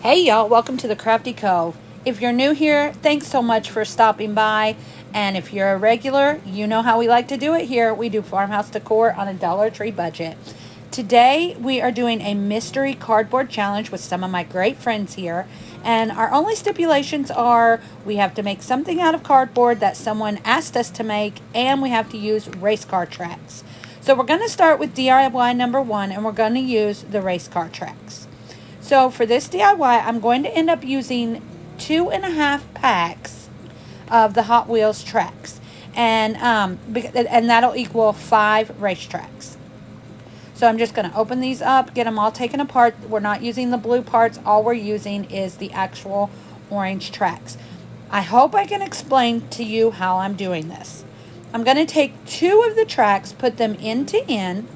Hey y'all, welcome to the Crafty Cove. If you're new here, thanks so much for stopping by. And if you're a regular, you know how we like to do it here. We do farmhouse decor on a Dollar Tree budget. Today, we are doing a mystery cardboard challenge with some of my great friends here. And our only stipulations are we have to make something out of cardboard that someone asked us to make, and we have to use race car tracks. So we're going to start with DIY number one, and we're going to use the race car tracks. So for this DIY, I'm going to end up using 2.5 packs of the Hot Wheels tracks, and that'll equal 5 racetracks. So I'm just going to open these up, get them all taken apart. We're not using the blue parts. All we're using is the actual orange tracks. I hope I can explain to you how I'm doing this. I'm going to take 2 of the tracks, put them end to end,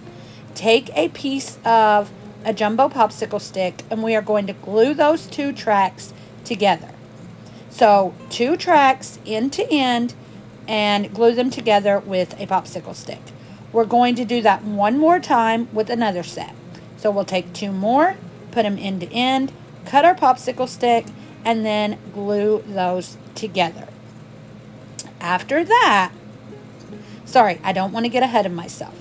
take a piece of a jumbo popsicle stick, and we are going to glue those 2 tracks together. So 2 tracks end to end and glue them together with a popsicle stick. We're going to do that one more time with another set. So we'll take 2 more, put them end to end, cut our popsicle stick, and then glue those together. After that, sorry, I don't want to get ahead of myself.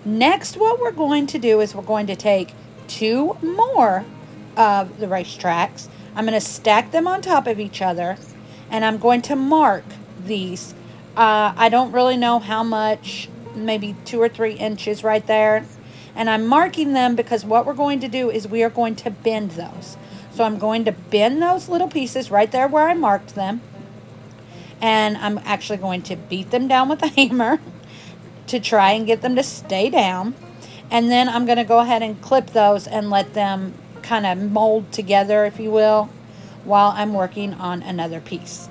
Next, what we're going to do is we're going to take 2 more of the racetracks. I'm going to stack them on top of each other, and I'm going to mark these. I don't really know how much, maybe 2 or 3 inches right there. And I'm marking them because what we're going to do is we are going to bend those. So I'm going to bend those little pieces right there where I marked them. And I'm actually going to beat them down with a hammer to try and get them to stay down. And then I'm going to go ahead and clip those and let them kind of mold together, if you will, while I'm working on another piece.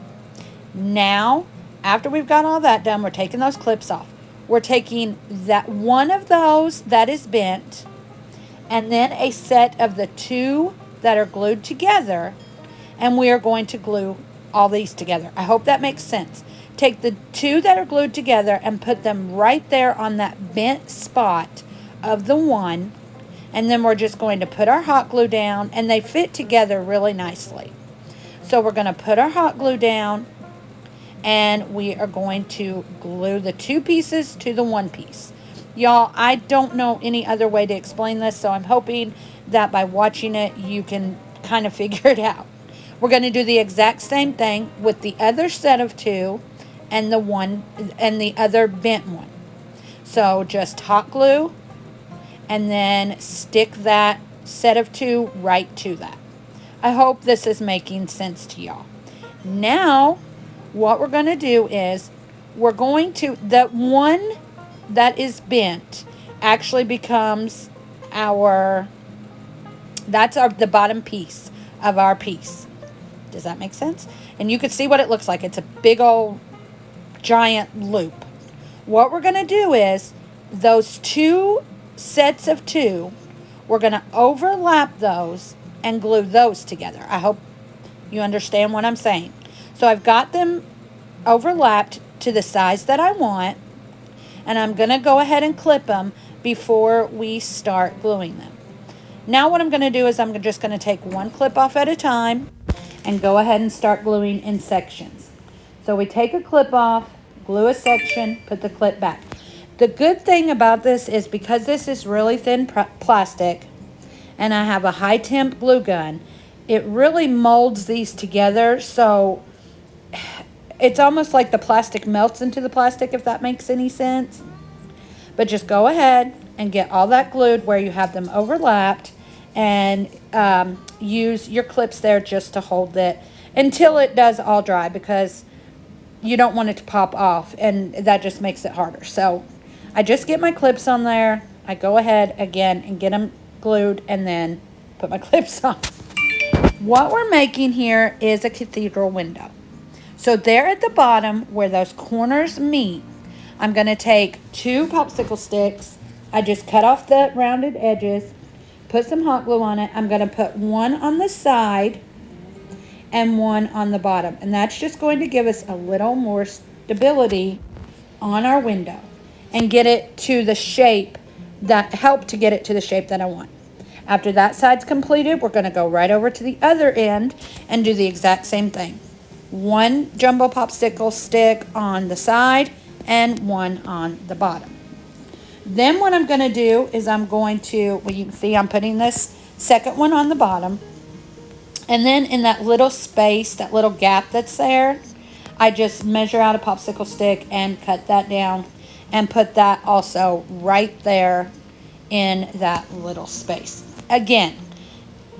Now, after we've got all that done, we're taking those clips off. We're taking that one of those that is bent, and then a set of the 2 that are glued together, and we are going to glue all these together. I hope that makes sense. Take the 2 that are glued together and put them right there on that bent spot of the one, and then we're just going to put our hot glue down, and they fit together really nicely. So we're going to put our hot glue down, and we are going to glue the 2 pieces to the 1 piece. Y'all, I don't know any other way to explain this, so I'm hoping that by watching it you can kind of figure it out. We're going to do the exact same thing with the other set of 2 and the one and the other bent one. So just hot glue and then stick that set of 2 right to that. I hope this is making sense to y'all. Now, what we're going to do is we're going to, that one that is bent actually becomes the bottom piece of our piece. Does that make sense? And you can see what it looks like. It's a big old giant loop. What we're going to do is those 2 sets of 2, we're going to overlap those and glue those together. I hope you understand what I'm saying. So I've got them overlapped to the size that I want, and I'm going to go ahead and clip them before we start gluing them. Now what I'm going to do is I'm just going to take 1 clip off at a time and go ahead and start gluing in sections. So we take a clip off, glue a section, put the clip back. The good thing about this is because this is really thin plastic and I have a high temp glue gun, it really molds these together, so it's almost like the plastic melts into the plastic, if that makes any sense. But just go ahead and get all that glued where you have them overlapped, and use your clips there just to hold it until it does all dry, because you don't want it to pop off, and that just makes it harder. So I just get my clips on there. I go ahead again and get them glued and then put my clips on. What we're making here is a cathedral window. So there at the bottom where those corners meet, I'm going to take 2 popsicle sticks. I just cut off the rounded edges, put some hot glue on it. I'm going to put 1 on the side and 1 on the bottom. And that's just going to give us a little more stability on our window and get it to the shape that I want. After that side's completed, we're going to go right over to the other end and do the exact same thing. One jumbo popsicle stick on the side and one on the bottom. Then what I'm going to do is I'm going to, well, you can see I'm putting this second one on the bottom. And then in that little space, that little gap that's there, I just measure out a popsicle stick and cut that down and put that also right there in that little space. Again,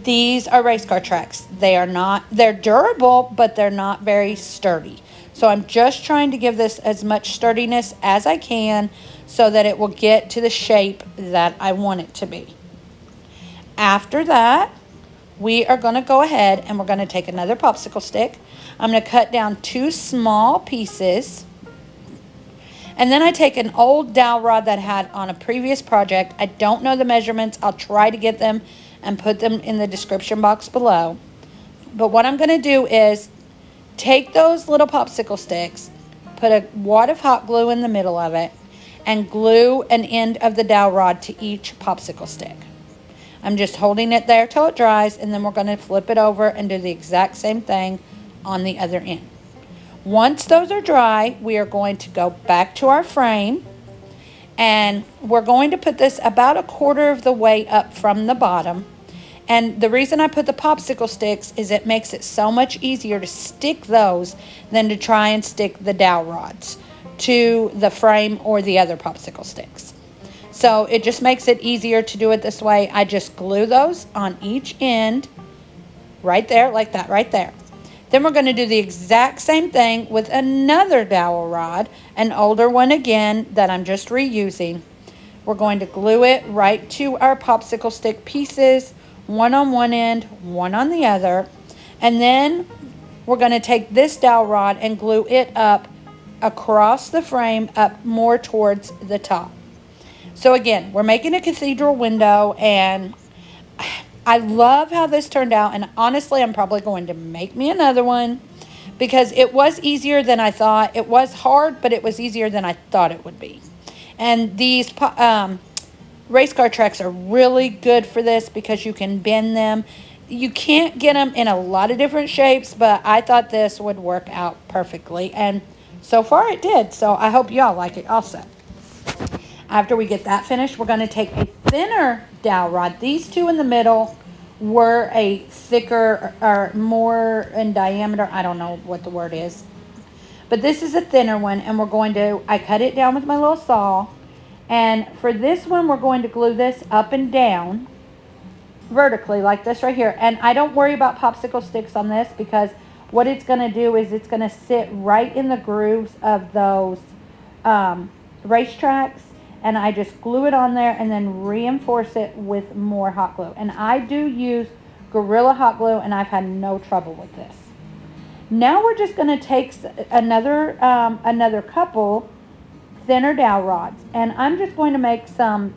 these are race car tracks. They're durable, but they're not very sturdy. So I'm just trying to give this as much sturdiness as I can so that it will get to the shape that I want it to be. After that, we are going to go ahead and we're going to take another popsicle stick. I'm going to cut down 2 small pieces. And then I take an old dowel rod that I had on a previous project. I don't know the measurements. I'll try to get them and put them in the description box below. But what I'm going to do is take those little popsicle sticks, put a wad of hot glue in the middle of it, and glue an end of the dowel rod to each popsicle stick. I'm just holding it there till it dries, and then we're going to flip it over and do the exact same thing on the other end. Once those are dry, we are going to go back to our frame, and we're going to put this about 1/4 of the way up from the bottom. And the reason I put the popsicle sticks is it makes it so much easier to stick those than to try and stick the dowel rods to the frame or the other popsicle sticks. So it just makes it easier to do it this way. I just glue those on each end right there, like that, right there. Then we're going to do the exact same thing with another dowel rod, an older one again that I'm just reusing. We're going to glue it right to our popsicle stick pieces, one on one end, one on the other. And then we're going to take this dowel rod and glue it up across the frame, up more towards the top. So again, we're making a cathedral window, and I love how this turned out, and honestly, I'm probably going to make me another one because it was easier than I thought. It was hard, but it was easier than I thought it would be. And these race car tracks are really good for this because you can bend them. You can't get them in a lot of different shapes, but I thought this would work out perfectly, and so far it did. So I hope y'all like it also. After we get that finished, we're going to take a thinner dowel rod. These two in the middle were a thicker or more in diameter. I don't know what the word is. But this is a thinner one, and I cut it down with my little saw. And for this one, we're going to glue this up and down vertically like this right here. And I don't worry about popsicle sticks on this because what it's going to do is it's going to sit right in the grooves of those racetracks. And I just glue it on there and then reinforce it with more hot glue. And I do use Gorilla Hot Glue, and I've had no trouble with this. Now we're just going to take another couple thinner dowel rods. And I'm just going to make some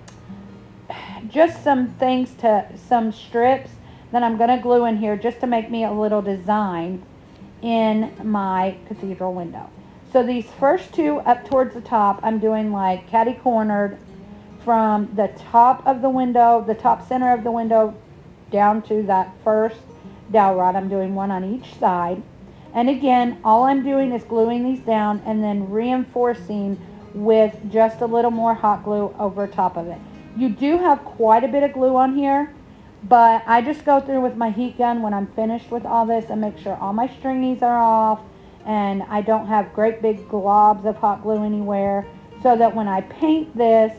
strips that I'm going to glue in here just to make me a little design in my cathedral window. So these first two up towards the top, I'm doing like catty-cornered from the top of the window, the top center of the window, down to that first dowel rod. I'm doing one on each side. And again, all I'm doing is gluing these down and then reinforcing with just a little more hot glue over top of it. You do have quite a bit of glue on here, but I just go through with my heat gun when I'm finished with all this and make sure all my stringies are off and I don't have great big globs of hot glue anywhere, so that when I paint this,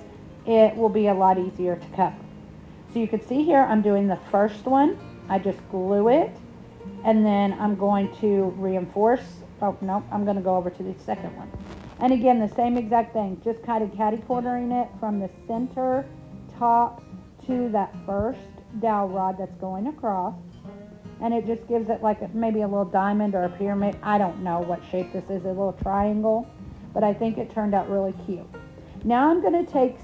it will be a lot easier to cover. So you can see here, I'm doing the first one. I just glue it, and then I'm going to reinforce. Oh, no, I'm going to go over to the second one. And again, the same exact thing, just kind of catty-cornering it from the center top to that first dowel rod that's going across. And it just gives it like maybe a little diamond or a pyramid. I don't know what shape this is, a little triangle, but I think it turned out really cute. Now I'm going to take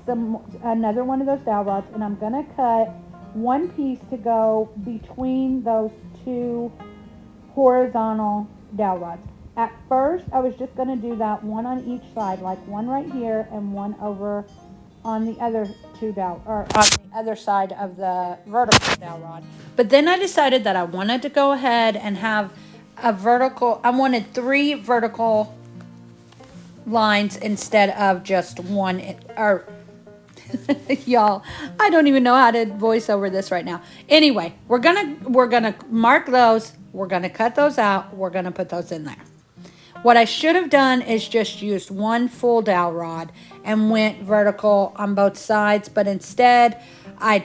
another one of those dowel rods, and I'm going to cut one piece to go between those two horizontal dowel rods. At first, I was just going to do that one on each side, like one right here and one over on the other two dowel, or on the the other side of the vertical dowel rod. But then I decided that I wanted to go ahead and have a vertical, I wanted 3 vertical lines instead of just one, or y'all, I don't even know how to voice over this right now. Anyway, we're gonna mark those, we're gonna cut those out, we're gonna put those in there. What I should have done is just used one full dowel rod and went vertical on both sides, but instead I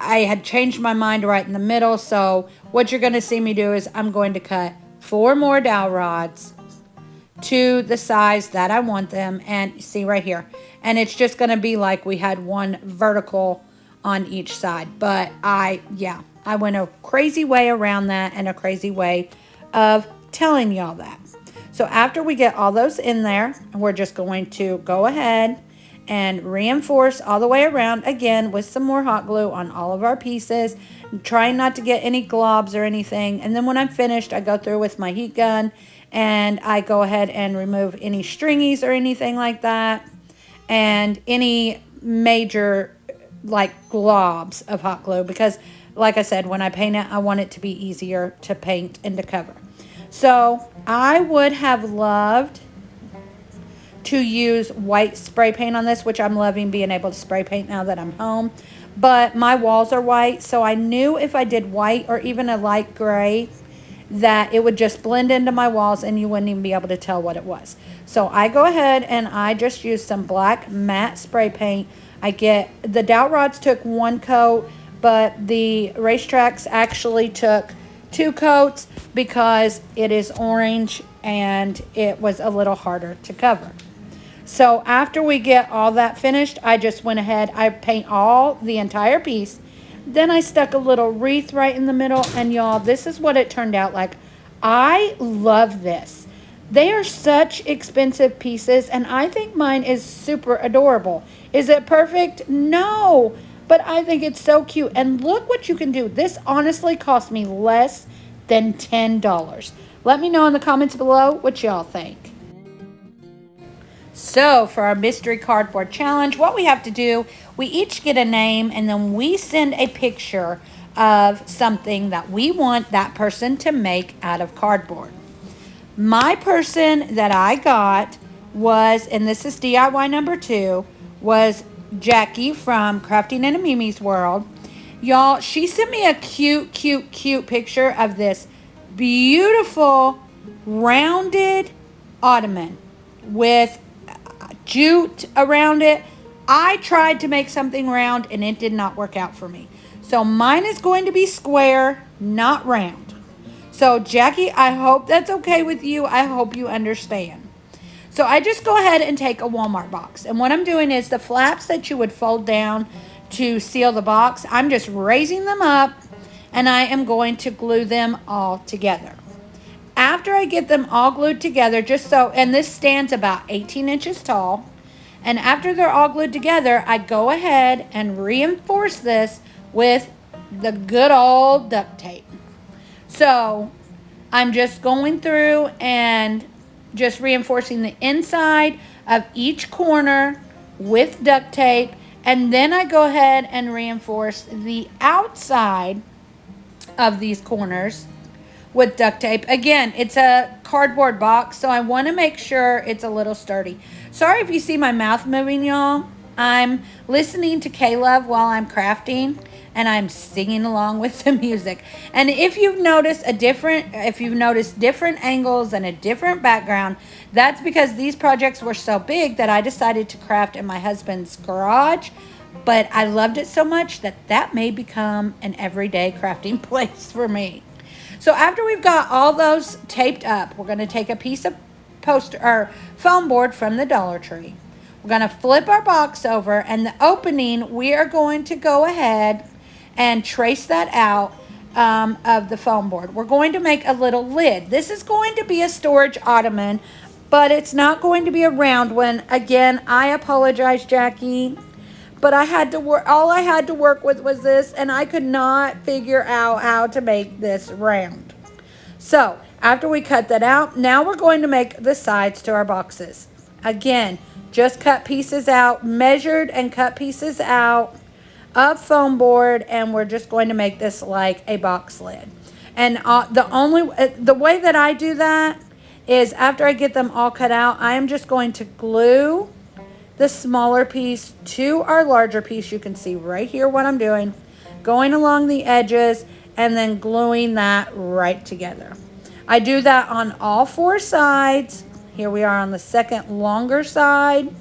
had changed my mind right in the middle. So what you're going to see me do is I'm going to cut 4 more dowel rods to the size that I want them, and see right here, and it's just going to be like we had one vertical on each side. But I went a crazy way around that, and a crazy way of telling y'all that. So after we get all those in there, we're just going to go ahead and reinforce all the way around again with some more hot glue on all of our pieces, trying not to get any globs or anything. And then when I'm finished, I go through with my heat gun and I go ahead and remove any stringies or anything like that, and any major like globs of hot glue, because like I said, when I paint it, I want it to be easier to paint and to cover. So I would have loved to use white spray paint on this, which I'm loving being able to spray paint now that I'm home. But my walls are white, so I knew if I did white or even a light gray, that it would just blend into my walls and you wouldn't even be able to tell what it was. So I go ahead and I just use some black matte spray paint. The dowel rods took 1 coat, but the racetracks actually took 2 coats because it is orange and it was a little harder to cover. So after we get all that finished, I just went ahead, I paint the entire piece. Then I stuck a little wreath right in the middle, and y'all, this is what it turned out like. I love this. They are such expensive pieces, and I think mine is super adorable. Is it perfect? No, but I think it's so cute. And look what you can do. This honestly cost me less than $10. Let me know in the comments below what y'all think. So for our mystery cardboard challenge, what we have to do, we each get a name and then we send a picture of something that we want that person to make out of cardboard. My person that I got was, and this is DIY number 2, was Jackie from Crafting in a Mimi's World. Y'all, she sent me a cute picture of this beautiful rounded Ottoman with jute around it. I tried to make something round and it did not work out for me. So mine is going to be square, not round. So Jackie, I hope that's okay with you. I hope you understand. So I just go ahead and take a Walmart box. And what I'm doing is the flaps that you would fold down to seal the box, I'm just raising them up and I am going to glue them all together. After I get them all glued together, and this stands about 18 inches tall, and after they're all glued together, I go ahead and reinforce this with the good old duct tape. So I'm just going through and just reinforcing the inside of each corner with duct tape, and then I go ahead and reinforce the outside of these corners with duct tape. Again, it's a cardboard box, so I want to make sure it's a little sturdy. Sorry if you see my mouth moving, y'all. I'm listening to K-Love while I'm crafting, and I'm singing along with the music. And if you've noticed different angles and a different background, that's because these projects were so big that I decided to craft in my husband's garage. But I loved it so much that may become an everyday crafting place for me. So after we've got all those taped up, we're going to take a piece of foam board from the Dollar Tree. We're going to flip our box over, and the opening, we are going to go ahead and trace that out of the foam board. We're going to make a little lid. This is going to be a storage ottoman, but it's not going to be a round one. Again, I apologize, Jackie. But I had to work. All I had to work with was this, and I could not figure out how to make this round. So after we cut that out, now we're going to make the sides to our boxes. Again, just cut pieces out, measured and cut pieces out of foam board, and we're just going to make this like a box lid. And the way that I do that is after I get them all cut out, I am just going to glue the smaller piece to our larger piece. You can see right here what I'm doing, going along the edges and then gluing that right together. I do that on all four sides. Here we are on the second longer side.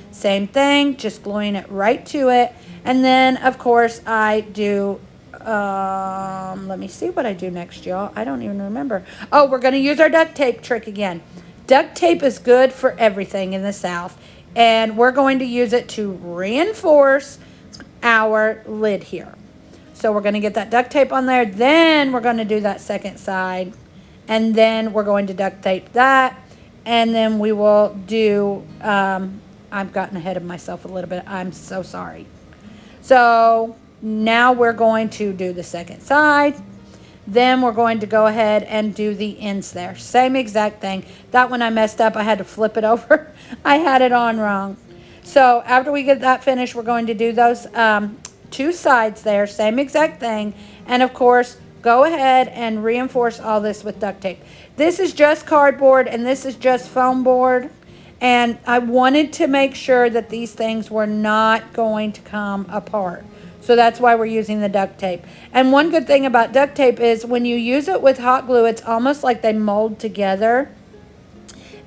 Same thing, just gluing it right to it. And then of course I do, let me see what I do next, y'all. I don't even remember. Oh, we're gonna use our duct tape trick again. Duct tape is good for everything in the South. And we're going to use it to reinforce our lid here. So we're going to get that duct tape on there. Then we're going to do that second side. And then we're going to duct tape that. And then we will do, I've gotten ahead of myself a little bit. I'm so sorry. So now we're going to do the second side. Then we're going to go ahead and do the ends there. Same exact thing. That one I messed up. I had to flip it over. I had it on wrong. So after we get that finished, we're going to do those two sides there. Same exact thing. And of course, go ahead and reinforce all this with duct tape. This is just cardboard and this is just foam board. And I wanted to make sure that these things were not going to come apart. So that's why we're using the duct tape. And one good thing about duct tape is when you use it with hot glue, it's almost like they mold together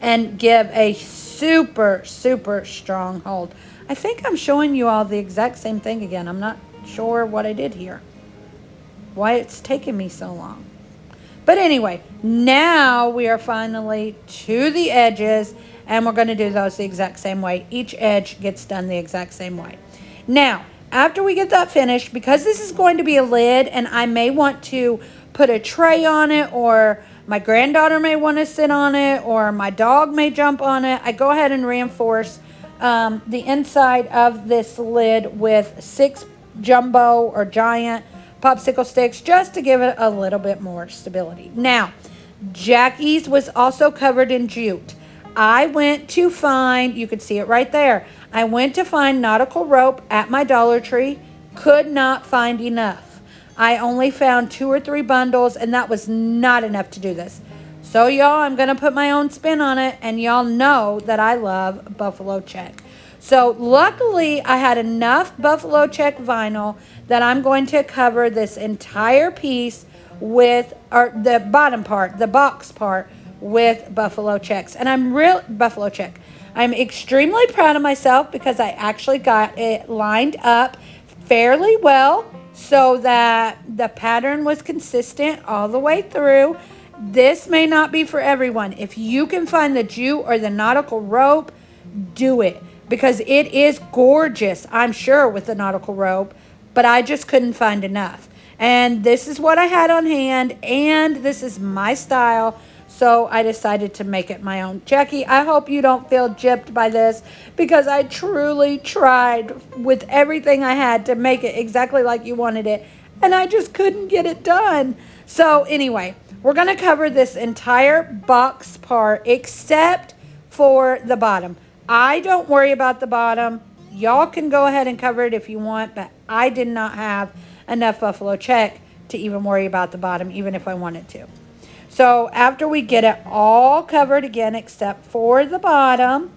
and give a super, super strong hold. I think I'm showing you all the exact same thing again. I'm not sure what I did here, why it's taking me so long. But anyway, now we are finally to the edges and we're going to do those the exact same way. Each edge gets done the exact same way. Now, after we get that finished, because this is going to be a lid and I may want to put a tray on it, or my granddaughter may want to sit on it, or my dog may jump on it, I go ahead and reinforce the inside of this lid with 6 jumbo or giant popsicle sticks just to give it a little bit more stability. Now, Jackie's was also covered in jute. I went to find, you can see it right there, I went to find nautical rope at my Dollar Tree, could not find enough. I only found 2 or 3 bundles and that was not enough to do this. So y'all, I'm going to put my own spin on it, and y'all know that I love buffalo check. So luckily I had enough buffalo check vinyl that I'm going to cover this entire piece with, or the bottom part, the box part, with buffalo checks. And I'm extremely proud of myself because I actually got it lined up fairly well so that the pattern was consistent all the way through. This may not be for everyone. If you can find the jute or the nautical rope, do it, because it is gorgeous, I'm sure, with the nautical rope, but I just couldn't find enough. And this is what I had on hand, and this is my style, so I decided to make it my own. Jackie, I hope you don't feel gypped by this, because I truly tried with everything I had to make it exactly like you wanted it, and I just couldn't get it done. So anyway, we're going to cover this entire box part except for the bottom. I don't worry about the bottom. Y'all can go ahead and cover it if you want, but I did not have enough buffalo check to even worry about the bottom, even if I wanted to. So after we get it all covered again except for the bottom,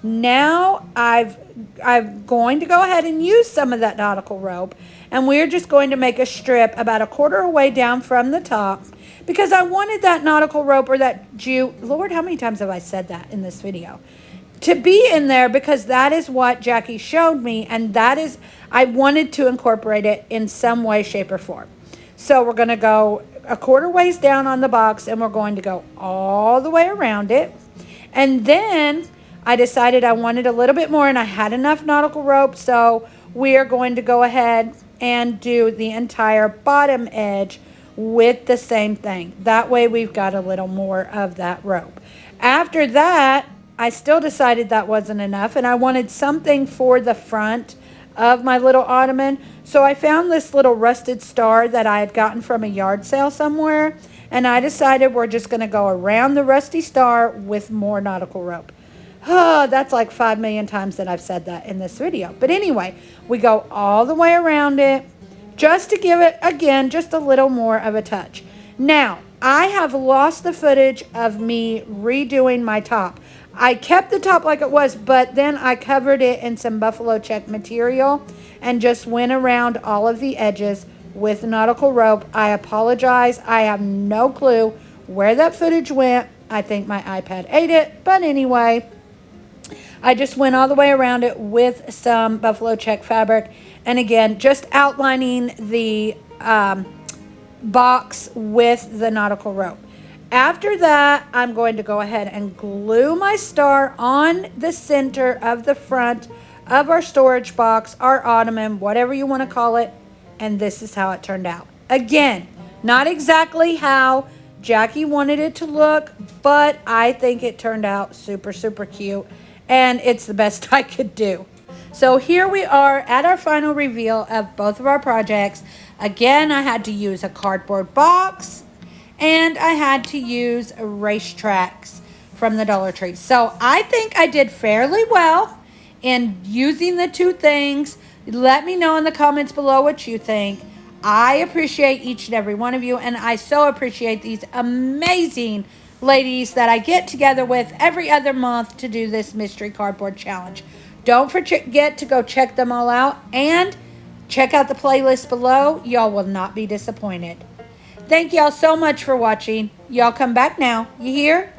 now I'm going to go ahead and use some of that nautical rope, and we're just going to make a strip about 1/4 way down from the top, because I wanted that nautical rope or that jute, Lord, how many times have I said that in this video, to be in there, because that is what Jackie showed me, and that is, I wanted to incorporate it in some way, shape, or form. So we're going to go 1/4 ways down on the box, and we're going to go all the way around it. And then I decided I wanted a little bit more, and I had enough nautical rope, so we are going to go ahead and do the entire bottom edge with the same thing. That way we've got a little more of that rope. After that, I still decided that wasn't enough, and I wanted something for the front of my little ottoman. So I found this little rusted star that I had gotten from a yard sale somewhere, and I decided we're just going to go around the rusty star with more nautical rope. Oh, that's like 5 million times that I've said that in this video. But anyway, we go all the way around it just to give it, again, just a little more of a touch. Now, I have lost the footage of me redoing my top. I kept the top like it was, but then I covered it in some buffalo check material and just went around all of the edges with nautical rope. I apologize. I have no clue where that footage went. I think my iPad ate it, but anyway, I just went all the way around it with some buffalo check fabric. And again, just outlining the box with the nautical rope. After that, I'm going to go ahead and glue my star on the center of the front of our storage box, our Ottoman, whatever you want to call it. And this is how it turned out. Again, not exactly how Jackie wanted it to look, but I think it turned out super, super cute. And it's the best I could do. So here we are at our final reveal of both of our projects. Again, I had to use a cardboard box and I had to use racetracks from the Dollar Tree. So I think I did fairly well in using the two things. Let me know in the comments below what you think. I appreciate each and every one of you, and I so appreciate these amazing ladies that I get together with every other month to do this mystery cardboard challenge. Don't forget to go check them all out and check out the playlist below. Y'all will not be disappointed. Thank y'all so much for watching. Y'all come back now. You hear?